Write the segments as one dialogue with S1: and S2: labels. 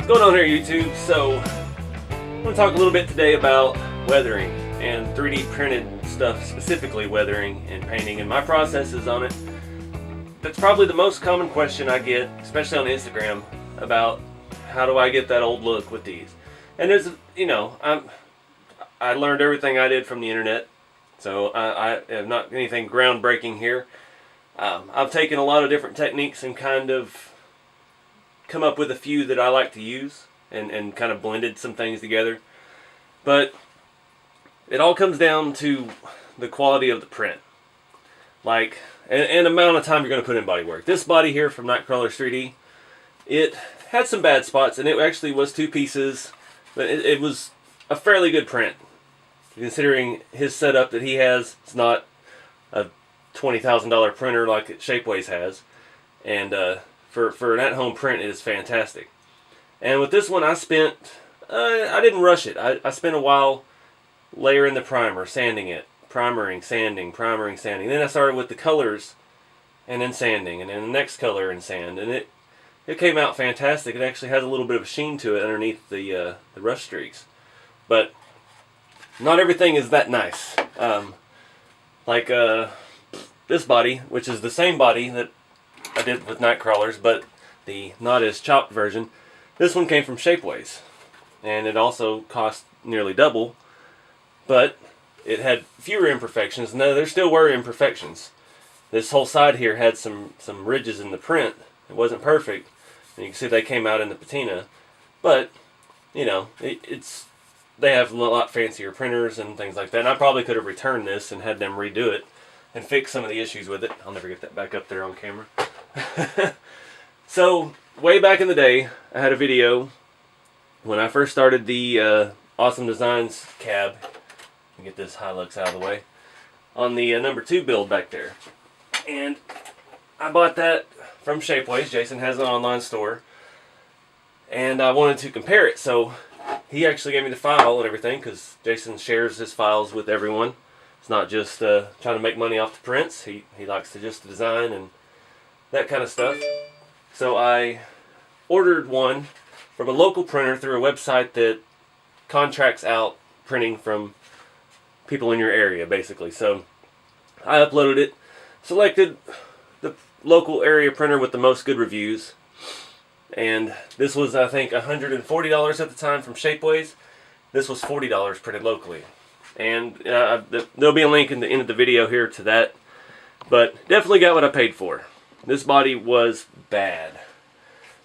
S1: What's going on here, YouTube? So I'm going to talk a little bit today about weathering and 3D printed stuff, specifically weathering and painting and my processes on it. That's probably the most common question I get, especially on Instagram, about how do I get that old look with these. And there's, I learned everything I did from the internet, so I have not anything groundbreaking here. I've taken a lot of different techniques and kind of come up with a few that I like to use and kind of blended some things together. But it all comes down to the quality of the print. Like, and amount of time you're going to put in bodywork. This body here from Nightcrawler's 3D, it had some bad spots, and it actually was 2 pieces, but it was a fairly good print. Considering his setup that he has, it's not a $20,000 printer like Shapeways has, and for an at-home print, it is fantastic. And with this one, I didn't rush it. I spent a while layering the primer, sanding it, primering, sanding, primering, sanding. Then I started with the colors, and then sanding, and then the next color and sand, and it came out fantastic. It actually has a little bit of a sheen to it underneath the rough streaks, but not everything is that nice. Like this body, which is the same body that I did with Nightcrawlers, but the not as chopped version. This one came from Shapeways, and it also cost nearly double, but it had fewer imperfections. No, there still were imperfections. This whole side here had some ridges in the print. It wasn't perfect, and you can see they came out in the patina, but they have a lot fancier printers and things like that, and I probably could have returned this and had them redo it and fix some of the issues with it. I'll never get that back up there on camera. So, way back in the day, I had a video when I first started the Awesome Designs cab. Let me get this Hilux out of the way. On the number 2 build back there. And I bought that from Shapeways. Jason has an online store. And I wanted to compare it, so he actually gave me the file and everything, because Jason shares his files with everyone. It's not just trying to make money off the prints. He likes to just design and that kind of stuff. So I ordered one from a local printer through a website that contracts out printing from people in your area, basically. So I uploaded it, selected the local area printer with the most good reviews, and this was, I think, $140 at the time from Shapeways. This was $40 printed locally. And there'll be a link in the end of the video here to that, but definitely got what I paid for. This body was bad.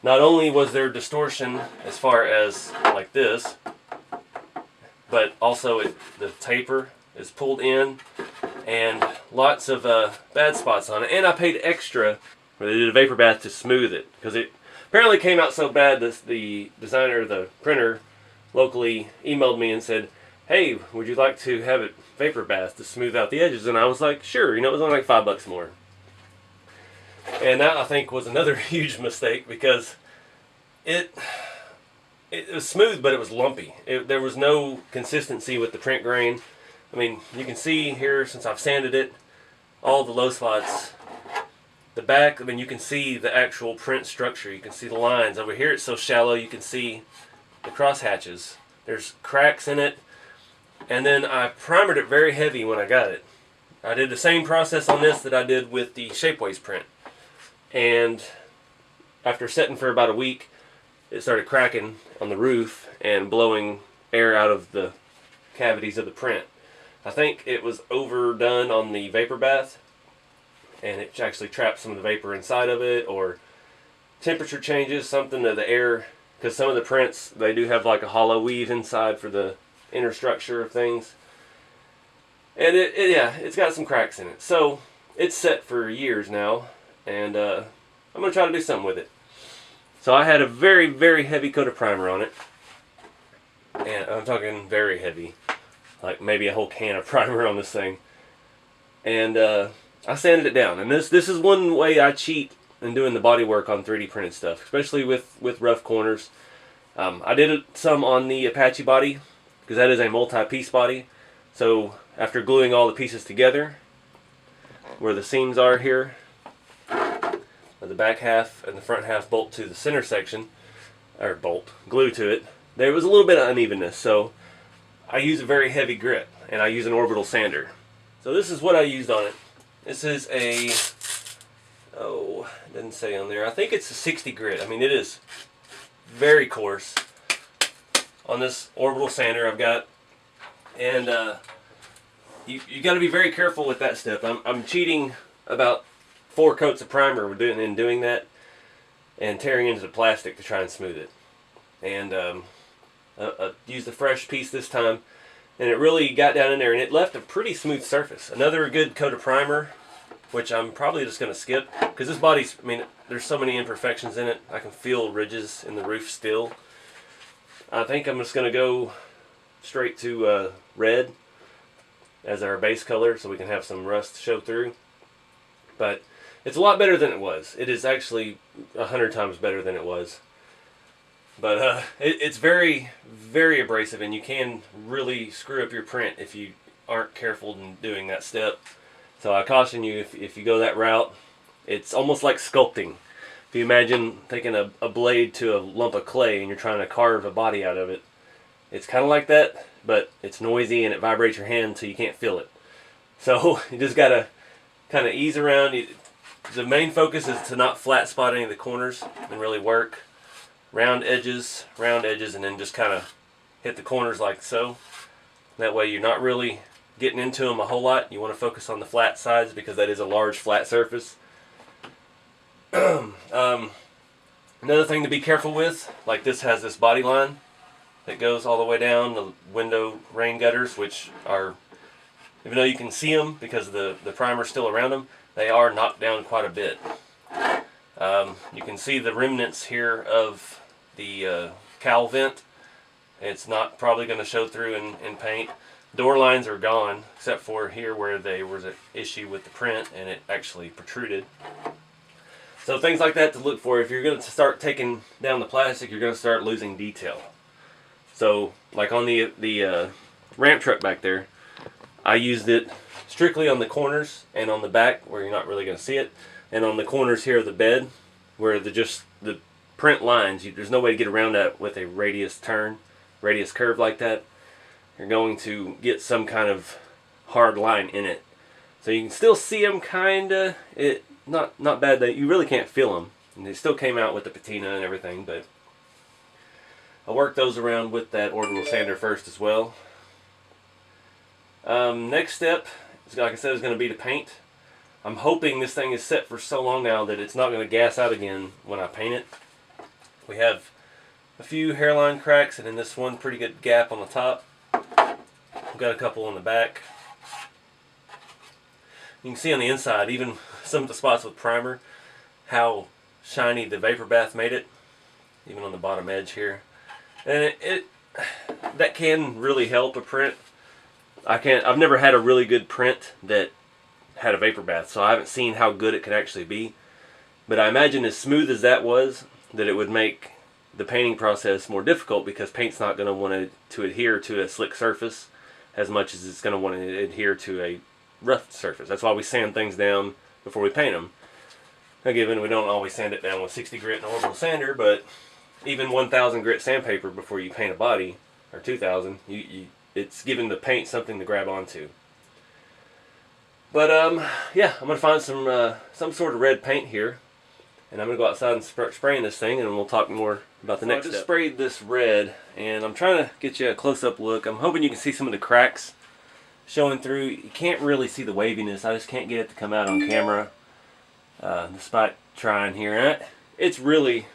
S1: Not only was there distortion as far as like this, but also the taper is pulled in and lots of bad spots on it. And I paid extra where they did a vapor bath to smooth it, because it apparently came out so bad that the designer, the printer locally emailed me and said, "Hey, would you like to have it vapor bath to smooth out the edges?" And I was like, sure. It was only like $5 more. And that, I think, was another huge mistake, because it was smooth, but it was lumpy. There was no consistency with the print grain. I mean, you can see here, since I've sanded it, all the low spots. The back, I mean, you can see the actual print structure. You can see the lines. Over here it's so shallow, you can see the cross hatches. There's cracks in it. And then I primered it very heavy when I got it. I did the same process on this that I did with the Shapeways print. And after setting for about a week, it started cracking on the roof and blowing air out of the cavities of the print. I think it was overdone on the vapor bath, and it actually trapped some of the vapor inside of it, or temperature changes, something to the air, because some of the prints, they do have like a hollow weave inside for the inner structure of things. And it's got some cracks in it. So it's set for years now, and I'm going to try to do something with it. So I had a very, very heavy coat of primer on it. And I'm talking very heavy. Like maybe a whole can of primer on this thing. And I sanded it down. And this is one way I cheat in doing the body work on 3D printed stuff, especially with rough corners. I did some on the Apache body, because that is a multi-piece body. So after gluing all the pieces together, where the seams are here, the back half and the front half bolt to the center section, or bolt, glue to it, there was a little bit of unevenness. So I use a very heavy grit, and I use an orbital sander. So this is what I used on it. This is a, oh, it doesn't say on there. I think it's a 60 grit. I mean, it is very coarse on this orbital sander I've got. And you got to be very careful with that step. I'm cheating about 4 coats of primer in doing that, and tearing into the plastic to try and smooth it. And I used a fresh piece this time, and it really got down in there, and it left a pretty smooth surface. Another good coat of primer, which I'm probably just going to skip, because this body's, I mean, there's so many imperfections in it. I can feel ridges in the roof still. I think I'm just going to go straight to red as our base color, so we can have some rust show through. But it's a lot better than it was. It is actually 100 times better than it was. But it's very, very abrasive, and you can really screw up your print if you aren't careful in doing that step. So I caution you, if you go that route, it's almost like sculpting. If you imagine taking a blade to a lump of clay and you're trying to carve a body out of it, it's kind of like that, but it's noisy and it vibrates your hand so you can't feel it. So you just got to kind of ease around. The main focus is to not flat spot any of the corners and really work round edges, and then just kind of hit the corners like so. That way you're not really getting into them a whole lot. You want to focus on the flat sides because that is a large flat surface. Another thing to be careful with, like this has this body line that goes all the way down the window rain gutters, which are, even though you can see them because the primer's still around them, they are knocked down quite a bit. You can see the remnants here of the cowl vent. It's not probably going to show through in paint. Door lines are gone, except for here where there was an issue with the print and it actually protruded. So things like that to look for. If you're going to start taking down the plastic, you're going to start losing detail. So like on the ramp truck back there, I used it strictly on the corners and on the back where you're not really going to see it, and on the corners here of the bed where the print lines, there's no way to get around that with a radius curve like that. You're going to get some kind of hard line in it. So you can still see them kinda. Not bad that you really can't feel them. And they still came out with the patina and everything, but I worked those around with that orbital sander first as well. Next step, like I said, is going to be to paint. I'm hoping this thing is set for so long now that it's not going to gas out again when I paint it. We have a few hairline cracks and then this one pretty good gap on the top. We've got a couple on the back. You can see on the inside, even some of the spots with primer, how shiny the vapor bath made it, even on the bottom edge here. And that can really help a print. I've never had a really good print that had a vapor bath, so I haven't seen how good it could actually be. But I imagine as smooth as that was, that it would make the painting process more difficult because paint's not going to want to adhere to a slick surface as much as it's going to want to adhere to a rough surface. That's why we sand things down before we paint them. Now, given we don't always sand it down with 60 grit and orbital sander, but even 1000 grit sandpaper before you paint a body, or 2000, it's giving the paint something to grab onto. But yeah, I'm gonna find some sort of red paint here, and I'm gonna go outside and spraying this thing, and we'll talk more about the next step. I just sprayed this red, and I'm trying to get you a close-up look. I'm hoping you can see some of the cracks showing through. You can't really see the waviness. I just can't get it to come out on camera, despite trying here. It's really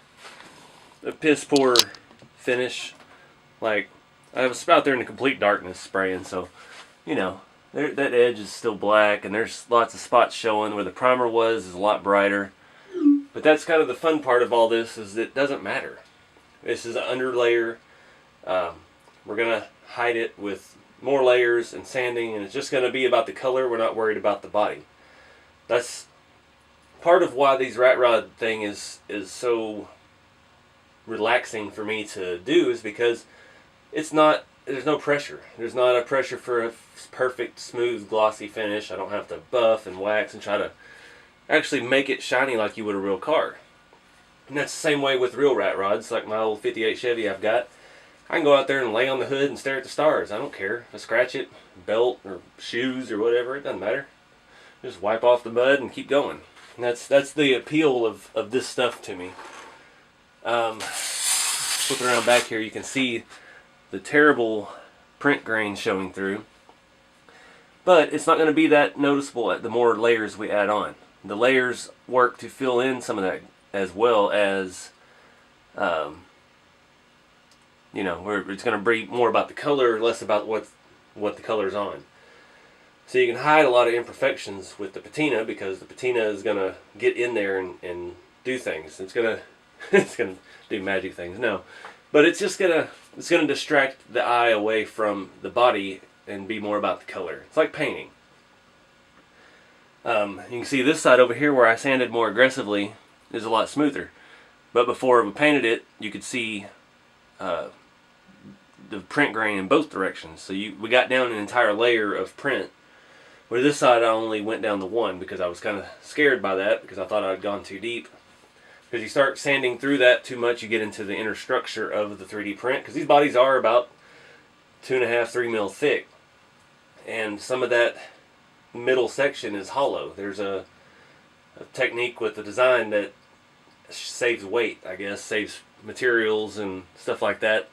S1: a piss poor finish. Like, I was out there in the complete darkness spraying, so you know that edge is still black, and there's lots of spots showing where the primer is a lot brighter. But that's kind of the fun part of all this, is it doesn't matter. This is an underlayer. We're gonna hide it with more layers and sanding, and it's just gonna be about the color. We're not worried about the body. That's part of why these Ratrod thing is so relaxing for me to do, is because there's no pressure. There's not a pressure for a perfect, smooth, glossy finish. I don't have to buff and wax and try to actually make it shiny like you would a real car. And that's the same way with real rat rods, like my old 58 Chevy I've got. I can go out there and lay on the hood and stare at the stars. I don't care. If I scratch it, belt or shoes or whatever, it doesn't matter. Just wipe off the mud and keep going. And that's the appeal of this stuff to me. Flipping around back here, you can see the terrible print grain showing through. But it's not going to be that noticeable at the more layers we add on. The layers work to fill in some of that, as well as, you know, where it's going to be more about the color, less about what the color's on. So you can hide a lot of imperfections with the patina, because the patina is going to get in there and do things. It's going to do magic things. No, but it's going to distract the eye away from the body and be more about the color. It's like painting. You can see this side over here where I sanded more aggressively is a lot smoother. But before we painted it, you could see the print grain in both directions. So we got down an entire layer of print. Where this side I only went down to one, because I was kind of scared by that, because I thought I'd gone too deep. Because you start sanding through that too much, you get into the inner structure of the 3D print. Because these bodies are about 2.5, 3 mil thick. And some of that middle section is hollow. There's a technique with the design that saves weight, I guess, saves materials and stuff like that.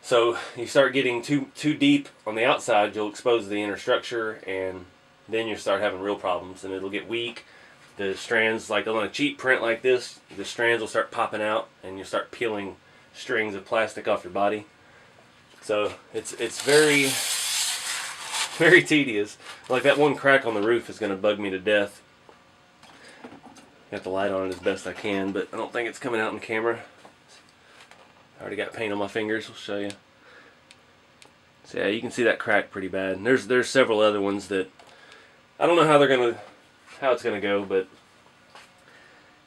S1: So you start getting too deep on the outside, you'll expose the inner structure, and then you start having real problems, and it'll get weak. The strands, like on a cheap print like this, the strands will start popping out, and you start peeling strings of plastic off your body. So it's very, very tedious. Like that one crack on the roof is going to bug me to death. Got the light on it as best I can, but I don't think it's coming out in camera. I already got paint on my fingers. I'll show you. So yeah, you can see that crack pretty bad. And there's several other ones that I don't know how it's gonna go, but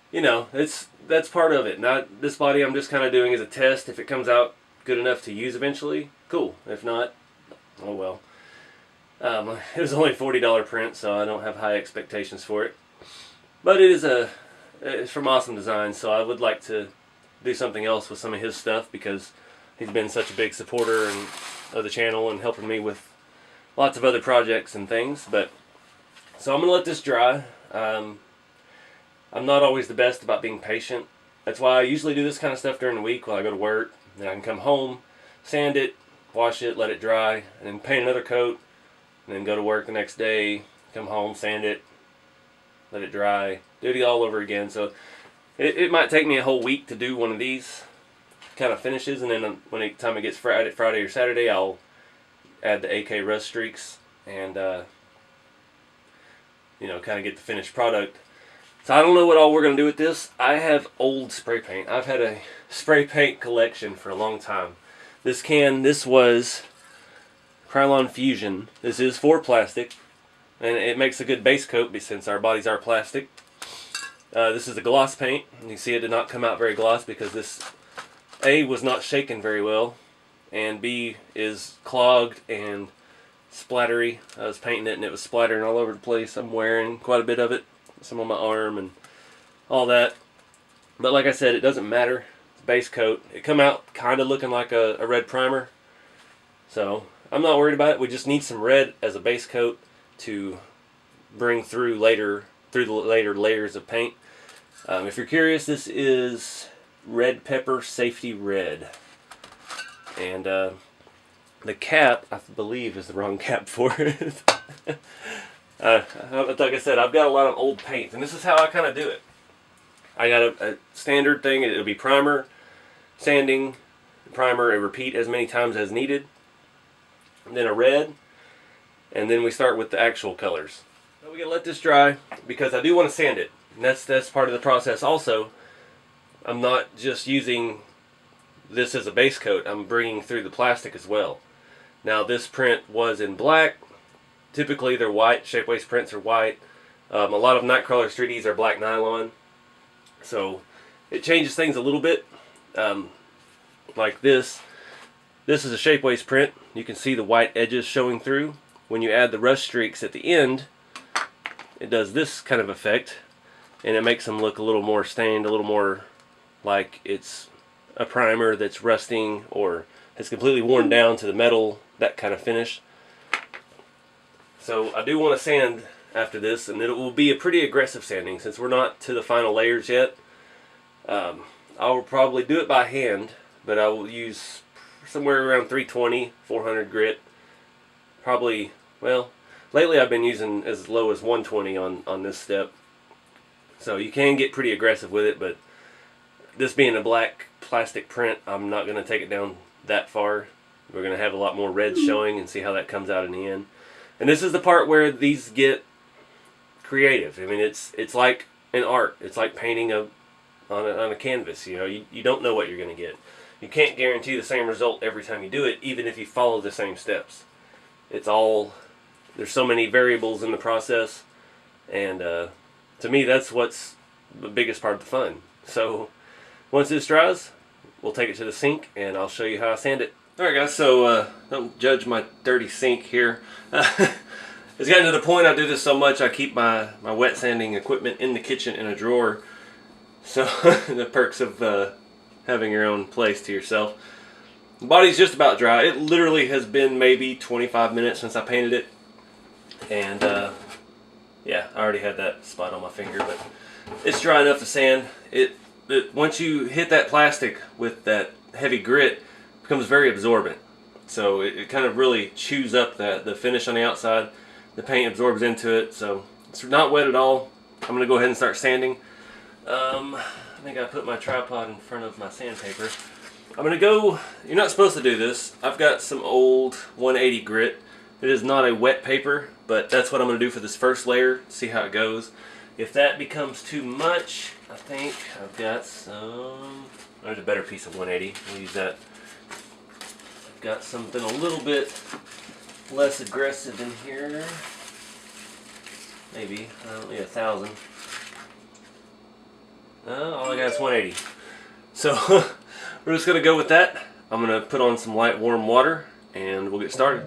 S1: you know, that's part of it. Not this body. I'm just kind of doing as a test. If it comes out good enough to use eventually, cool. If not, oh well. It was only a $40 print, so I don't have high expectations for it. But it's from Awesome Designs, so I would like to do something else with some of his stuff, because he's been such a big supporter of the channel and helping me with lots of other projects and things. But so I'm gonna let this dry. I'm not always the best about being patient. That's why I usually do this kind of stuff during the week while I go to work. Then I can come home, sand it, wash it, let it dry, and then paint another coat, and then go to work the next day, come home, sand it, let it dry, do it all over again. So it might take me a whole week to do one of these kind of finishes, and then when it gets Friday or Saturday, I'll add the AK rust streaks and you know, kind of get the finished product. So I don't know what all we're going to do with this. I have old spray paint. I've had a spray paint collection for a long time. This was Krylon Fusion. This is for plastic, and it makes a good base coat since our bodies are plastic. This is a gloss paint. You see it did not come out very gloss because this A was not shaken very well, and B is clogged and splattery. I was painting it and it was splattering all over the place. I'm wearing quite a bit of it, some on my arm and all that. But like I said, it doesn't matter. It's base coat. It come out kind of looking like a red primer, so I'm not worried about it. We just need some red as a base coat to bring through the later layers of paint. If you're curious, this is Red Pepper Safety Red, and the cap, I believe, is the wrong cap for it. Like I said, I've got a lot of old paint, and this is how I kind of do it. I got a standard thing. It'll be primer, sanding, primer, and repeat as many times as needed. And then a red, and then we start with the actual colors. So we gotta let this dry because I do want to sand it, and that's part of the process. Also, I'm not just using this as a base coat. I'm bringing through the plastic as well. Now this print was in black. Typically they're white. Shapeways prints are white. A lot of Nightcrawler 3Ds are black nylon. So it changes things a little bit. Like this. This is a Shapeways print. You can see the white edges showing through. When you add the rust streaks at the end, it does this kind of effect, and it makes them look a little more stained, a little more like it's a primer that's rusting or has completely worn down to the metal, that kind of finish. So I do want to sand after this, and it will be a pretty aggressive sanding since we're not to the final layers yet. I will probably do it by hand, but I will use somewhere around 320, 400 grit. Probably, well, lately I've been using as low as 120 on this step. So you can get pretty aggressive with it, but this being a black plastic print, I'm not going to take it down that far. We're going to have a lot more reds showing and see how that comes out in the end. And this is the part where these get creative. I mean, it's like an art. It's like painting on a canvas. You know, you don't know what you're going to get. You can't guarantee the same result every time you do it, even if you follow the same steps. It's all, there's so many variables in the process, and to me that's what's the biggest part of the fun. So once this dries, we'll take it to the sink and I'll show you how I sand it. Alright guys, so don't judge my dirty sink here. It's gotten to the point I do this so much I keep my wet sanding equipment in the kitchen in a drawer. So the perks of having your own place to yourself. The body's just about dry. It literally has been maybe 25 minutes since I painted it. And yeah, I already had that spot on my finger, but it's dry enough to sand. Once you hit that plastic with that heavy grit, it becomes very absorbent. So it kind of really chews up the finish on the outside. The paint absorbs into it, so it's not wet at all. I'm going to go ahead and start sanding. I think I put my tripod in front of my sandpaper. I'm going to go, you're not supposed to do this. I've got some old 180 grit. It is not a wet paper, but that's what I'm going to do for this first layer, see how it goes. If that becomes too much, I think I've got some, there's a better piece of 180, we'll use that. I've got something a little bit less aggressive in here. Maybe, yeah, 1,000. All I got is 180. So we're just going to go with that. I'm going to put on some light warm water and we'll get started.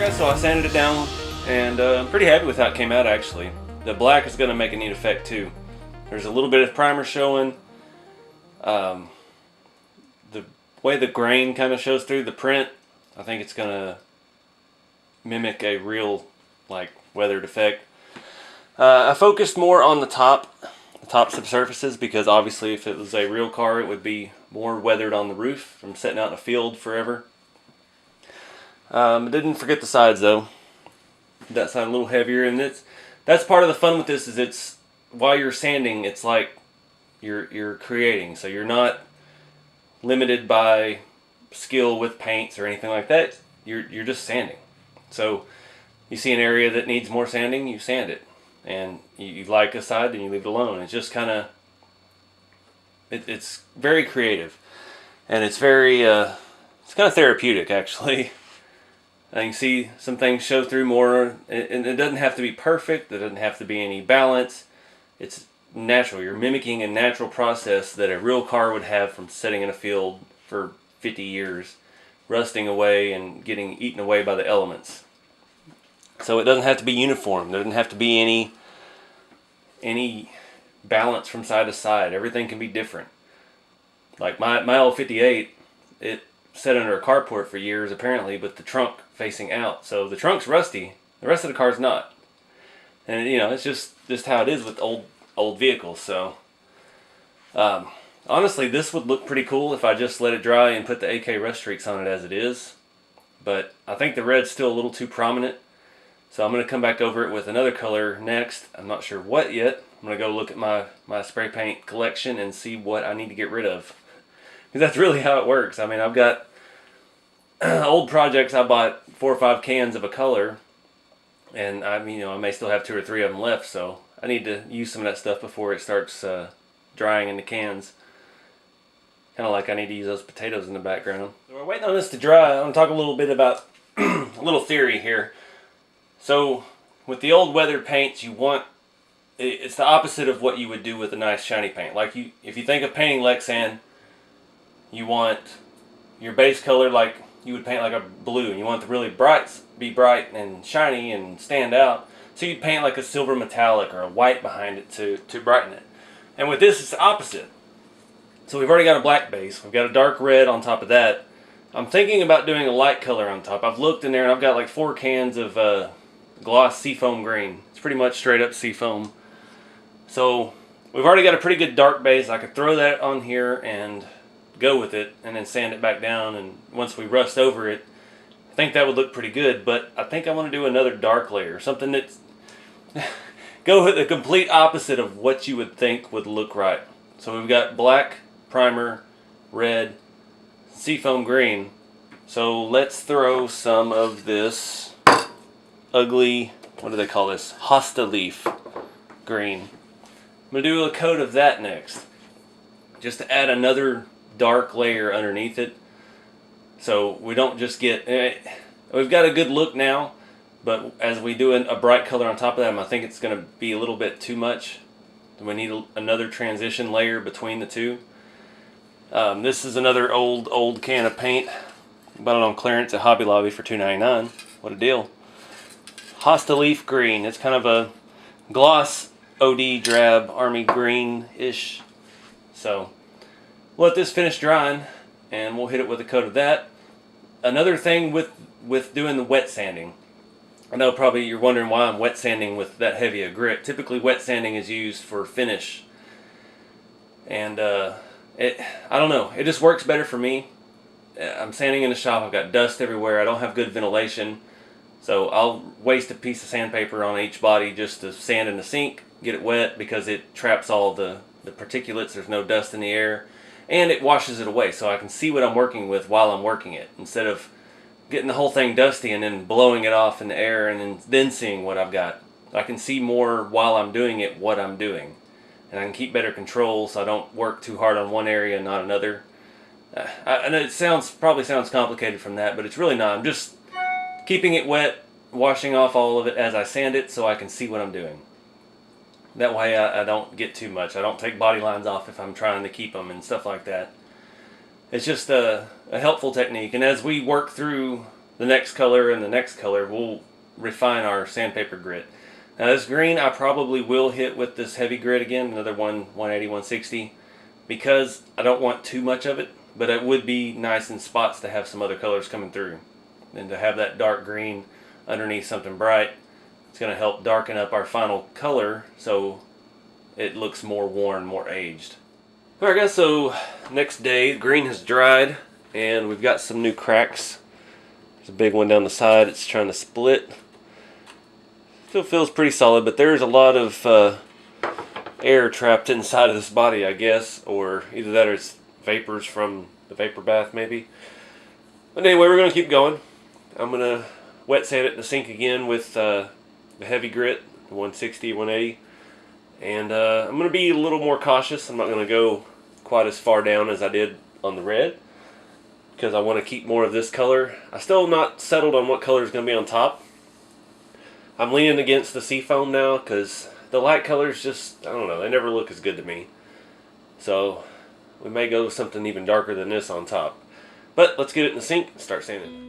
S1: guys, so I sanded it down, and I'm pretty happy with how it came out actually. The black is going to make a neat effect too. There's a little bit of primer showing. The way the grain kind of shows through the print, I think it's going to mimic a real like weathered effect. I focused more on the tops of surfaces because obviously if it was a real car it would be more weathered on the roof from sitting out in a field forever. Didn't forget the sides though. That side a little heavier, and that's part of the fun with this. Is it's while you're sanding, it's like you're creating, so you're not limited by skill with paints or anything like that. You're just sanding. So you see an area that needs more sanding, you sand it, and you like a side, then you leave it alone. It's just kind of it's very creative, and it's very it's kind of therapeutic actually. I can see some things show through more, and it doesn't have to be perfect. There doesn't have to be any balance. It's natural. You're mimicking a natural process that a real car would have from sitting in a field for 50 years, rusting away and getting eaten away by the elements. So it doesn't have to be uniform. There doesn't have to be any balance from side to side. Everything can be different. Like my old 58, it sat under a carport for years apparently, but the trunk facing out. So the trunk's rusty. The rest of the car's not. And you know, it's just how it is with old vehicles. So honestly, this would look pretty cool if I just let it dry and put the AK rust streaks on it as it is. But I think the red's still a little too prominent. So I'm going to come back over it with another color next. I'm not sure what yet. I'm going to go look at my spray paint collection and see what I need to get rid of. Because that's really how it works. I mean, I've got old projects. I bought 4 or 5 cans of a color, and I may still have 2 or 3 of them left. So I need to use some of that stuff before it starts drying in the cans. Kind of like I need to use those potatoes in the background. So we're waiting on this to dry. I'm going to talk a little bit about a little theory here. So with the old weathered paints, it's the opposite of what you would do with a nice shiny paint. Like if you think of painting Lexan, you want your base color like you would paint like a blue, and you want the really be bright and shiny and stand out. So you'd paint like a silver metallic or a white behind it to brighten it. And with this, it's the opposite. So we've already got a black base. We've got a dark red on top of that. I'm thinking about doing a light color on top. I've looked in there and I've got like 4 cans of gloss seafoam green. It's pretty much straight up seafoam. So we've already got a pretty good dark base. I could throw that on here and go with it and then sand it back down, and once we rust over it, I think that would look pretty good. But I think I want to do another dark layer, something that's go with the complete opposite of what you would think would look right. So we've got black, primer, red, seafoam green. So let's throw some of this ugly, what do they call this? Hosta leaf green. I'm going to do a coat of that next, just to add another dark layer underneath it, so we don't just get we've got a good look now, but as we do a bright color on top of that, I think it's going to be a little bit too much. We need another transition layer between the two. This is another old can of paint. Bought it on clearance at Hobby Lobby for $2.99. What a deal. Hosta leaf green. It's kind of a gloss OD drab army green-ish. So we'll let this finish drying, and we'll hit it with a coat of that. Another thing with doing the wet sanding, I know probably you're wondering why I'm wet sanding with that heavy a grit. Typically wet sanding is used for finish, and I don't know, it just works better for me. I'm sanding in the shop, I've got dust everywhere, I don't have good ventilation, so I'll waste a piece of sandpaper on each body just to sand in the sink, get it wet, because it traps all the particulates. There's no dust in the air. And it washes it away, so I can see what I'm working with while I'm working it, instead of getting the whole thing dusty and then blowing it off in the air and then seeing what I've got. I can see more while I'm doing it what I'm doing, and I can keep better control so I don't work too hard on one area and not another. I know it probably sounds complicated from that, but it's really not. I'm just keeping it wet, washing off all of it as I sand it so I can see what I'm doing. That way I don't get too much. I don't take body lines off if I'm trying to keep them and stuff like that. It's just a helpful technique. And as we work through the next color and the next color, we'll refine our sandpaper grit. Now this green I probably will hit with this heavy grit again, another 180, 160, because I don't want too much of it, but it would be nice in spots to have some other colors coming through. And to have that dark green underneath something bright, it's going to help darken up our final color so it looks more worn, more aged. Alright guys, so next day, green has dried and we've got some new cracks. There's a big one down the side, it's trying to split. Still feels pretty solid, but there's a lot of air trapped inside of this body, I guess, or either that or it's vapors from the vapor bath maybe. But anyway, we're going to keep going. I'm going to wet sand it in the sink again with the heavy grit, 160, 180. And I'm going to be a little more cautious. I'm not going to go quite as far down as I did on the red, because I want to keep more of this color. I'm still not settled on what color is going to be on top. I'm leaning against the seafoam now because the light colors just, I don't know, they never look as good to me. So we may go with something even darker than this on top. But let's get it in the sink and start sanding.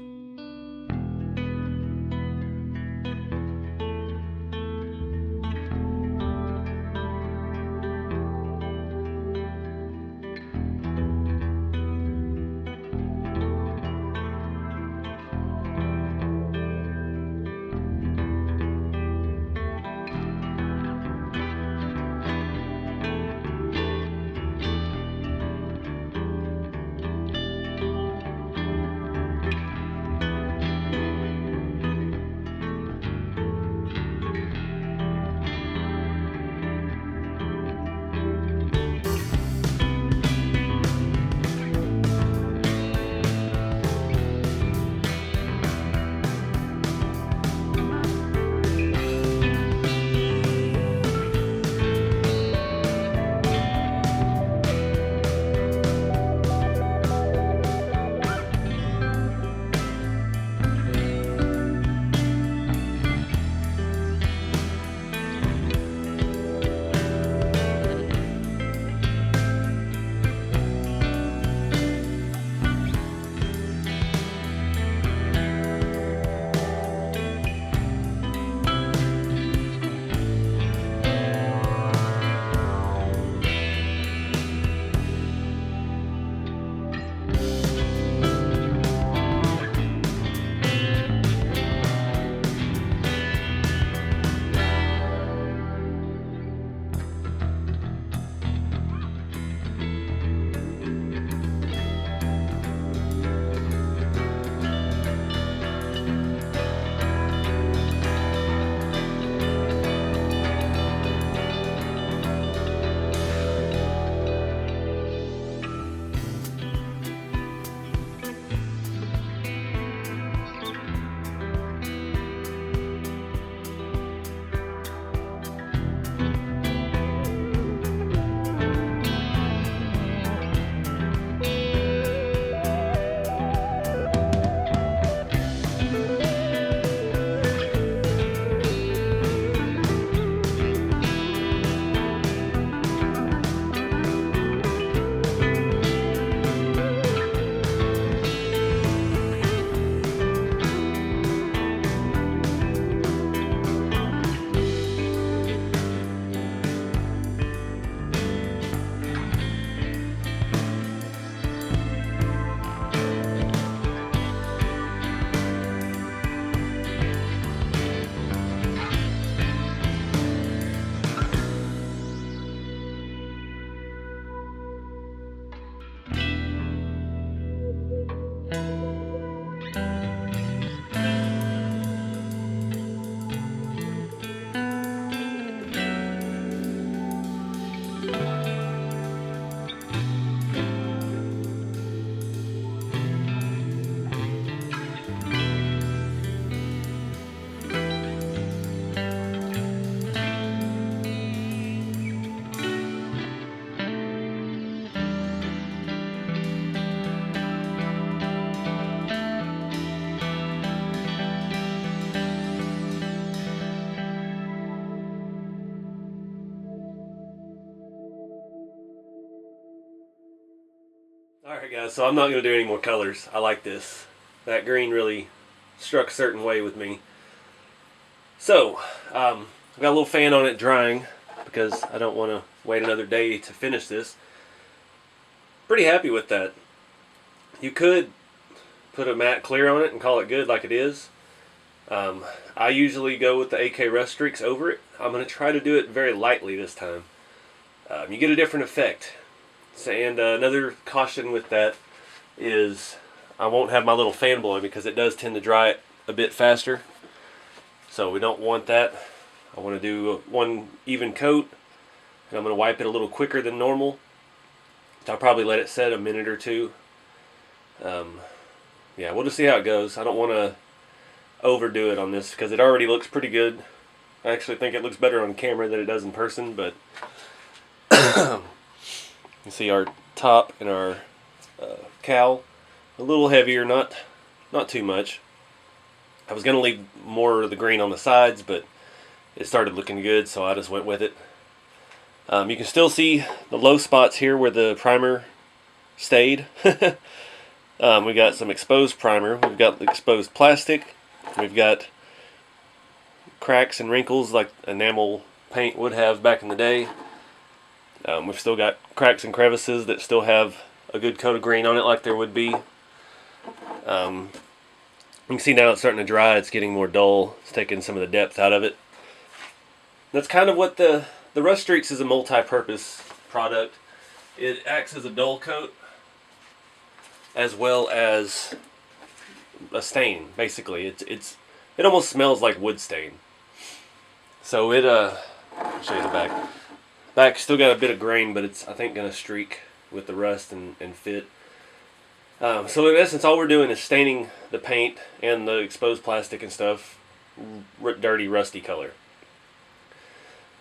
S1: Alright guys, so I'm not going to do any more colors. I like this. That green really struck a certain way with me. So, I've got a little fan on it drying because I don't want to wait another day to finish this. Pretty happy with that. You could put a matte clear on it and call it good like it is. I usually go with the AK Rust Streaks over it. I'm going to try to do it very lightly this time. You get a different effect. And another caution with that is I won't have my little fan blowing because it does tend to dry it a bit faster. So we don't want that. I want to do one even coat, and I'm going to wipe it a little quicker than normal. I'll probably let it set a minute or two. Yeah, we'll just see how it goes. I don't want to overdo it on this because it already looks pretty good. I actually think it looks better on camera than it does in person, but you see our top and our cowl a little heavier, not too much. I was going to leave more of the green on the sides, but it started looking good, so I just went with it. You can still see the low spots here where the primer stayed. We got some exposed primer. We've got exposed plastic. We've got cracks and wrinkles like enamel paint would have back in the day. We've still got cracks and crevices that still have a good coat of green on it like there would be. You can see now it's starting to dry. It's getting more dull. It's taking some of the depth out of it. That's kind of what the Rust Streaks is, a multi-purpose product. It acts as a dull coat as well as a stain. Basically, it almost smells like wood stain. So I'll show you the back. Back still got a bit of grain, but it's I think gonna streak with the rust and fit. So in essence, all we're doing is staining the paint and the exposed plastic and stuff dirty, rusty color.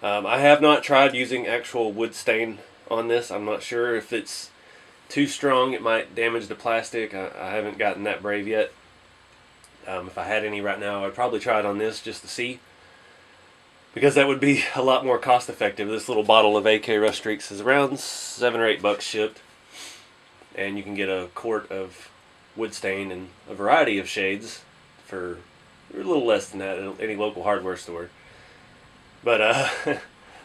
S1: I have not tried using actual wood stain on this. I'm not sure if it's too strong. It might damage the plastic. I haven't gotten that brave yet. If I had any right now, I'd probably try it on this just to see, because that would be a lot more cost effective. This little bottle of AK Rust Streaks is around $7 or $8 shipped, and you can get a quart of wood stain in a variety of shades for a little less than that at any local hardware store. But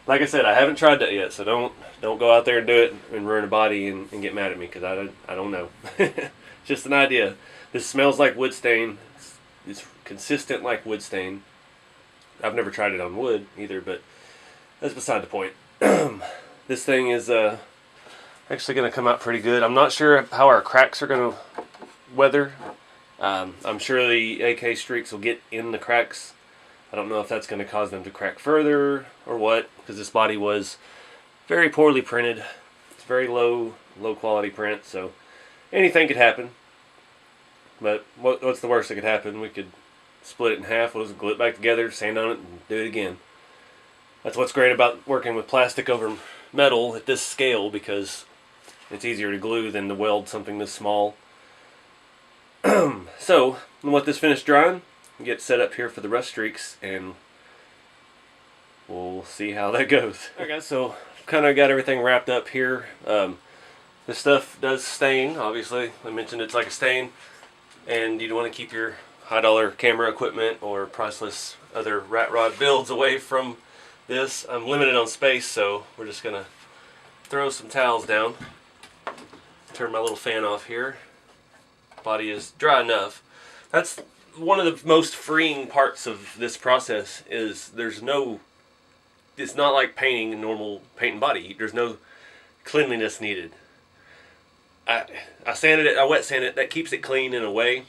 S1: like I said, I haven't tried that yet, so don't go out there and do it and ruin a body and get mad at me, because I don't know. Just an idea. This smells like wood stain. It's consistent like wood stain. I've never tried it on wood either, but that's beside the point. This thing is actually going to come out pretty good. I'm not sure how our cracks are going to weather. I'm sure the AK Streaks will get in the cracks. I don't know if that's going to cause them to crack further or what, because this body was very poorly printed. It's very low quality print, so anything could happen. But what's the worst that could happen? We could split it in half, we'll just glue it back together, sand on it, and do it again. That's what's great about working with plastic over metal at this scale, because it's easier to glue than to weld something this small. So, when let this finish drying, get set up here for the Rust Streaks, and we'll see how that goes. Alright guys, so kind of got everything wrapped up here. This stuff does stain, obviously. I mentioned it's like a stain, and you'd want to keep your high-dollar camera equipment or priceless other Ratrod builds away from this. I'm limited on space, so we're just going to throw some towels down. Turn my little fan off here. Body is dry enough. That's one of the most freeing parts of this process, is it's not like painting a normal paint and body. There's no cleanliness needed. I sanded it, I wet sand it, that keeps it clean in a way,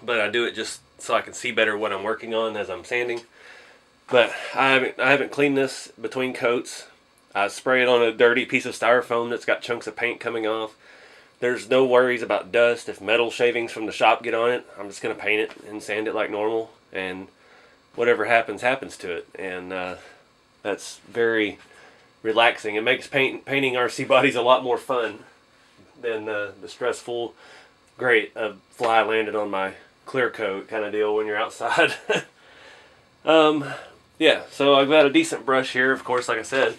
S1: but I do it just so I can see better what I'm working on as I'm sanding. But I haven't cleaned this between coats. I spray it on a dirty piece of styrofoam that's got chunks of paint coming off. There's no worries about dust. If metal shavings from the shop get on it, I'm just going to paint it and sand it like normal, and whatever happens, happens to it. And that's very relaxing. It makes painting RC bodies a lot more fun than the stressful, great, a fly landed on my clear coat kind of deal when you're outside. Yeah, so I've got a decent brush here. Of course, like I said,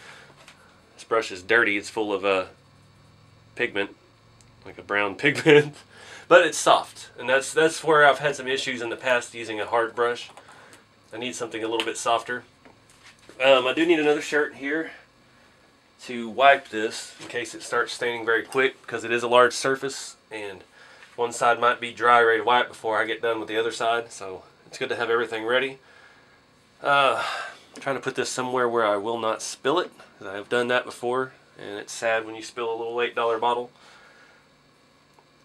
S1: this brush is dirty. It's full of pigment. like a brown pigment. But it's soft, and that's where I've had some issues in the past using a hard brush. I need something a little bit softer. I do need another shirt here to wipe this in case it starts staining very quick, because it is a large surface and one side might be dry, ready to wipe before I get done with the other side. So it's good to have everything ready. I'm trying to put this somewhere where I will not spill it, because I have done that before, and it's sad when you spill a little $8 bottle.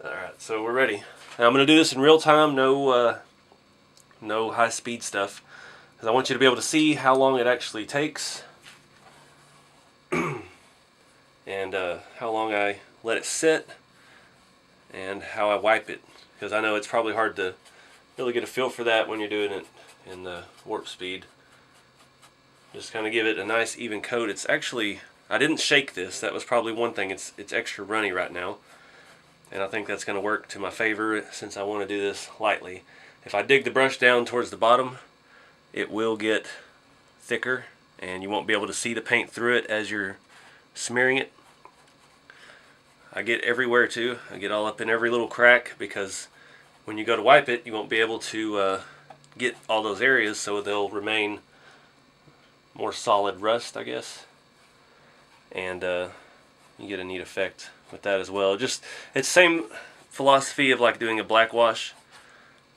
S1: Alright, so we're ready. Now I'm going to do this in real time, no high speed stuff, because I want you to be able to see how long it actually takes and how long I let it sit and how I wipe it, because I know it's probably hard to really get a feel for that when you're doing it in the warp speed. Just kind of give it a nice even coat. It's actually, I didn't shake this, that was probably one thing. It's extra runny right now. And I think that's going to work to my favor since I want to do this lightly. If I dig the brush down towards the bottom, it will get thicker and you won't be able to see the paint through it as you're smearing it. I get everywhere too. I get all up in every little crack, because when you go to wipe it, you won't be able to get all those areas, so they'll remain more solid rust, I guess. And you get a neat effect with that as well. Just, it's same philosophy of like doing a black wash,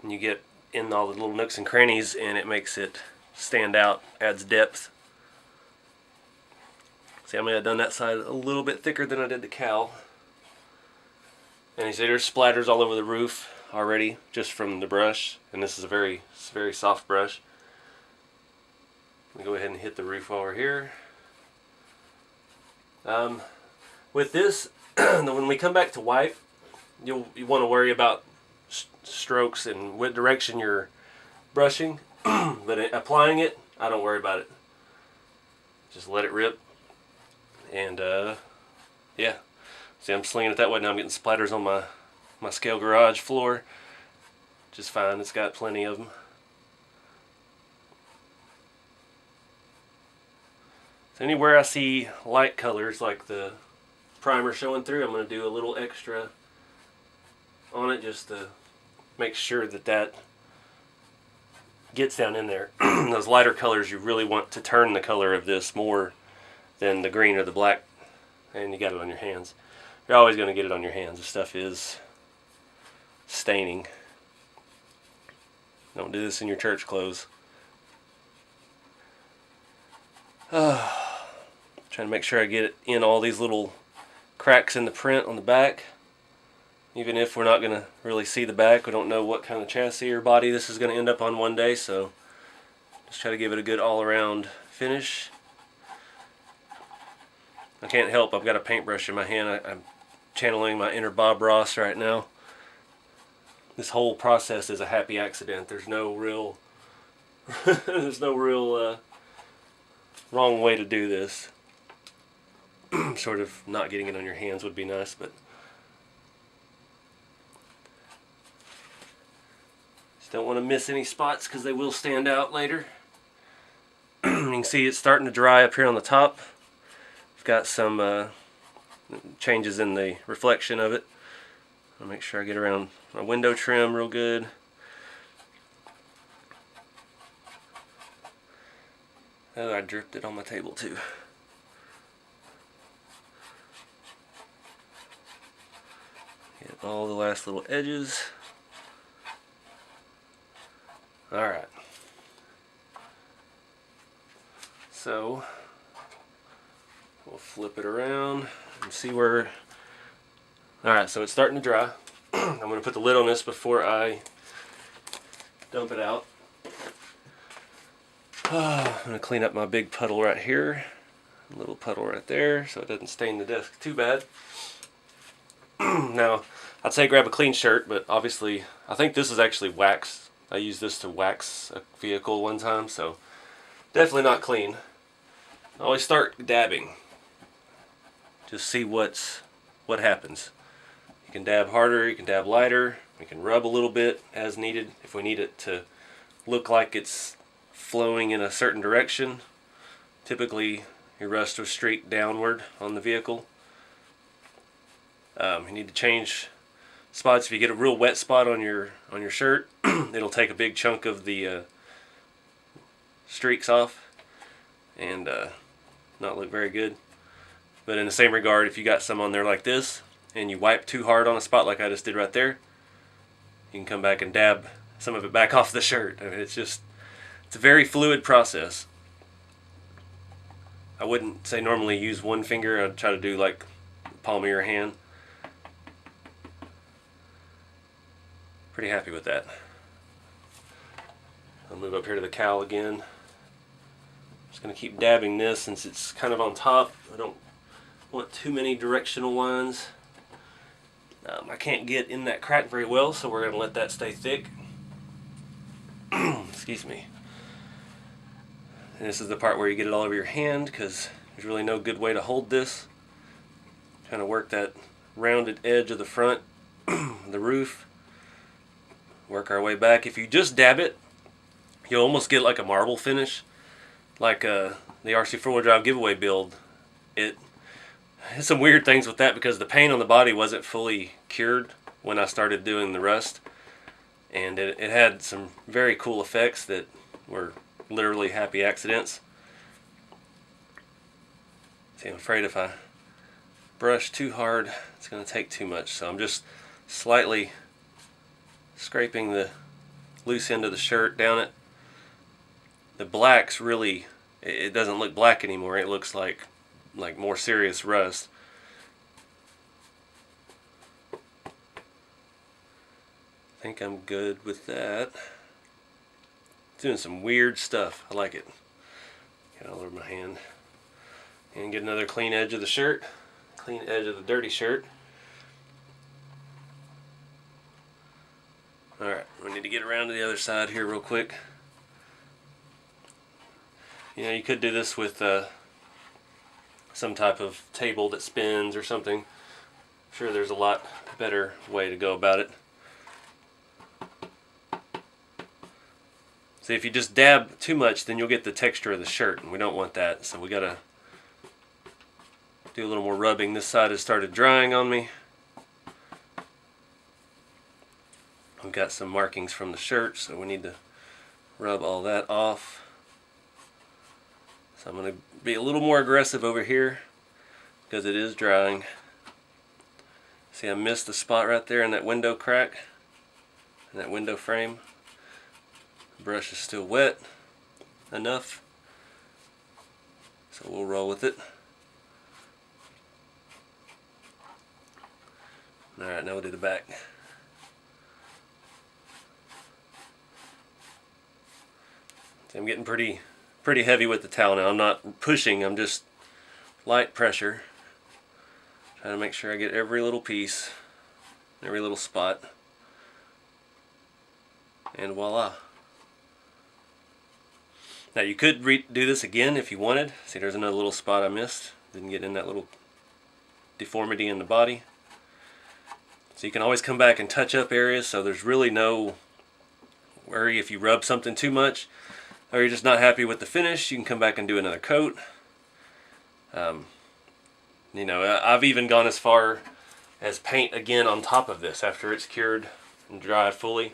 S1: and you get in all the little nooks and crannies and it makes it stand out, adds depth. See, I may have done that side a little bit thicker than I did the cowl, and you see there's splatters all over the roof already just from the brush, and this is a very soft brush. Let me go ahead and hit the roof while we're here. With this, when we come back to wipe, you want to worry about strokes and what direction you're brushing, but applying it, I don't worry about it. Just let it rip, and yeah. See, I'm slinging it that way now. I'm getting splatters on my scale garage floor. Just fine. It's got plenty of them. So anywhere I see light colors like the primer showing through, I'm going to do a little extra on it just to make sure that that gets down in there. Those lighter colors, you really want to turn the color of this more than the green or the black, and you got it on your hands. You're always going to get it on your hands. This stuff is staining. Don't do this in your church clothes. Trying to make sure I get it in all these little cracks in the print on the back. Even if we're not going to really see the back, we don't know what kind of chassis or body this is going to end up on one day, so just try to give it a good all-around finish. I can't help, I've got a paintbrush in my hand. I'm channeling my inner Bob Ross right now. This whole process is a happy accident. There's no real wrong way to do this. Sort of not getting it on your hands would be nice, but just don't want to miss any spots because they will stand out later. You can see it's starting to dry up here on the top. I've got some changes in the reflection of it. I'll make sure I get around my window trim real good. Oh, I dripped it on my table too. Get all the last little edges. Alright. So, we'll flip it around and see where... Alright, so it's starting to dry. I'm going to put the lid on this before I dump it out. I'm going to clean up my big puddle right here. A little puddle right there so it doesn't stain the desk too bad. Now, I'd say grab a clean shirt, but obviously, I think this is actually wax. I used this to wax a vehicle one time, so definitely not clean. I always start dabbing. Just see what happens. You can dab harder, you can dab lighter, we can rub a little bit as needed if we need it to look like it's flowing in a certain direction. Typically, your rust will streak downward on the vehicle. You need to change spots. If you get a real wet spot on your shirt, it'll take a big chunk of the streaks off and not look very good. But in the same regard, if you got some on there like this and you wipe too hard on a spot like I just did right there, you can come back and dab some of it back off the shirt. I mean, it's a very fluid process. I wouldn't say normally use one finger. I'd try to do like palm of your hand. Pretty happy with that. I'll move up here to the cowl again. Just going to keep dabbing this since it's kind of on top. I don't want too many directional lines. I can't get in that crack very well, so we're going to let that stay thick. Excuse me. And this is the part where you get it all over your hand, because there's really no good way to hold this. Kind of work that rounded edge of the front, the roof. Work our way back. If you just dab it, you'll almost get like a marble finish, like the RC 4-wheel drive giveaway build. It has some weird things with that because the paint on the body wasn't fully cured when I started doing the rust, and it had some very cool effects that were literally happy accidents. See, I'm afraid if I brush too hard, it's going to take too much, so I'm just slightly scraping the loose end of the shirt down it. The black's really, it doesn't look black anymore. It looks like more serious rust. I think I'm good with that. Doing some weird stuff. I like it. Get all over my hand. And get another clean edge of the shirt. Clean edge of the dirty shirt. Alright, we need to get around to the other side here real quick. You know, you could do this with some type of table that spins or something. I'm sure there's a lot better way to go about it. See, if you just dab too much, then you'll get the texture of the shirt, and we don't want that. So we gotta do a little more rubbing. This side has started drying on me. We've got some markings from the shirt, so we need to rub all that off. So I'm going to be a little more aggressive over here because it is drying. See, I missed the spot right there in that window crack, in that window frame. The brush is still wet enough, so we'll roll with it. Alright, now we'll do the back. See, I'm getting pretty heavy with the towel now. I'm not pushing, I'm just light pressure. Trying to make sure I get every little piece, every little spot. And voila. Now you could do this again if you wanted. See, there's another little spot I missed. Didn't get in that little deformity in the body. So you can always come back and touch up areas, so there's really no worry if you rub something too much or you're just not happy with the finish. You can come back and do another coat. You know, I've even gone as far as paint again on top of this after it's cured and dried fully.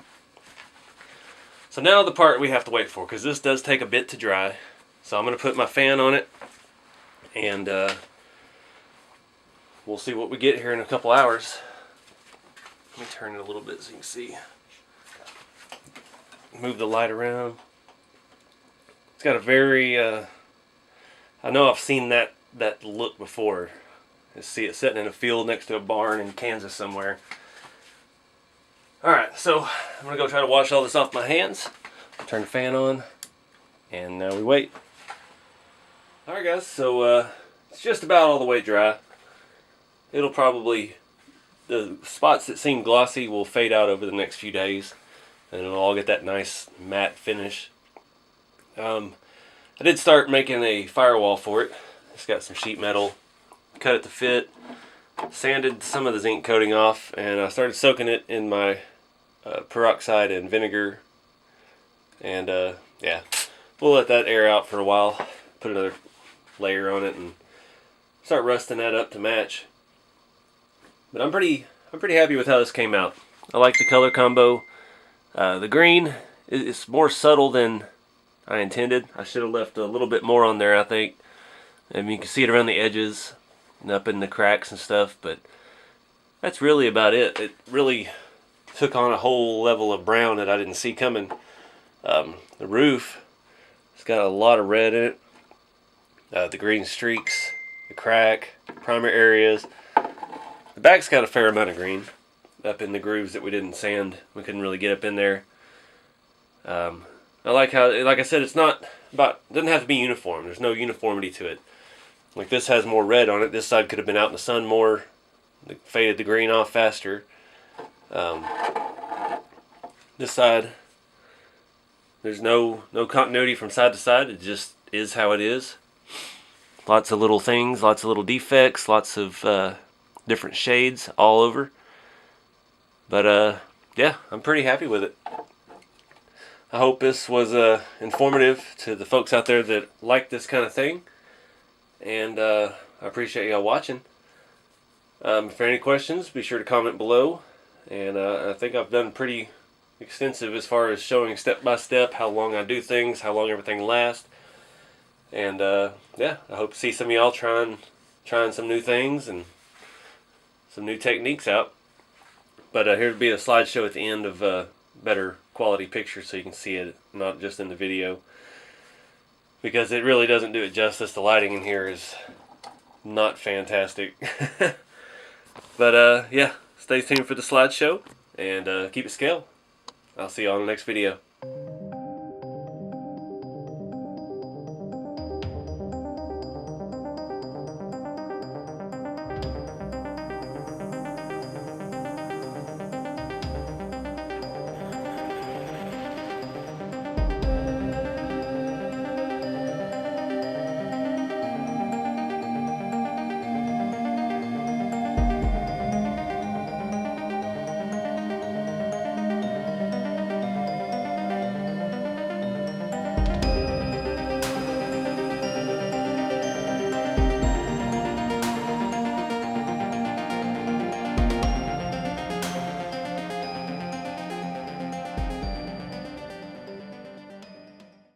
S1: So now the part we have to wait for, because this does take a bit to dry. So I'm going to put my fan on it, and we'll see what we get here in a couple hours. Let me turn it a little bit so you can see. Move the light around. It's got a very, I know I've seen that look before. You see it sitting in a field next to a barn in Kansas somewhere. Alright, so I'm going to go try to wash all this off my hands. Turn the fan on, and now we wait. Alright guys, so it's just about all the way dry. It'll probably, the spots that seem glossy will fade out over the next few days, and it'll all get that nice matte finish. I did start making a firewall for it. It's got some sheet metal, cut it to fit, sanded some of the zinc coating off, and I started soaking it in my peroxide and vinegar. And yeah, we'll let that air out for a while, put another layer on it, and start rusting that up to match. But I'm pretty happy with how this came out. I like the color combo. The green is more subtle than I intended. I should have left a little bit more on there, I think. And you can see it around the edges and up in the cracks and stuff, but that's really about it. It really took on a whole level of brown that I didn't see coming. The roof, it's got a lot of red in it. The green streaks, the crack, primer areas. The back's got a fair amount of green up in the grooves that we didn't sand. We couldn't really get up in there. I like how, like I said, it's not about, it doesn't have to be uniform. There's no uniformity to it. Like this has more red on it. This side could have been out in the sun more. It faded the green off faster. This side, there's no continuity from side to side. It just is how it is. Lots of little things, lots of little defects, lots of different shades all over. But yeah, I'm pretty happy with it. I hope this was informative to the folks out there that like this kind of thing. And I appreciate y'all watching. If there are any questions, be sure to comment below. And I think I've done pretty extensive as far as showing step by step how long I do things, how long everything lasts. And yeah, I hope to see some of y'all trying some new things and some new techniques out. But here will be a slideshow at the end of better quality pictures so you can see it, not just in the video. Because it really doesn't do it justice. The lighting in here is not fantastic. But yeah, stay tuned for the slideshow and keep it scale. I'll see you on the next video.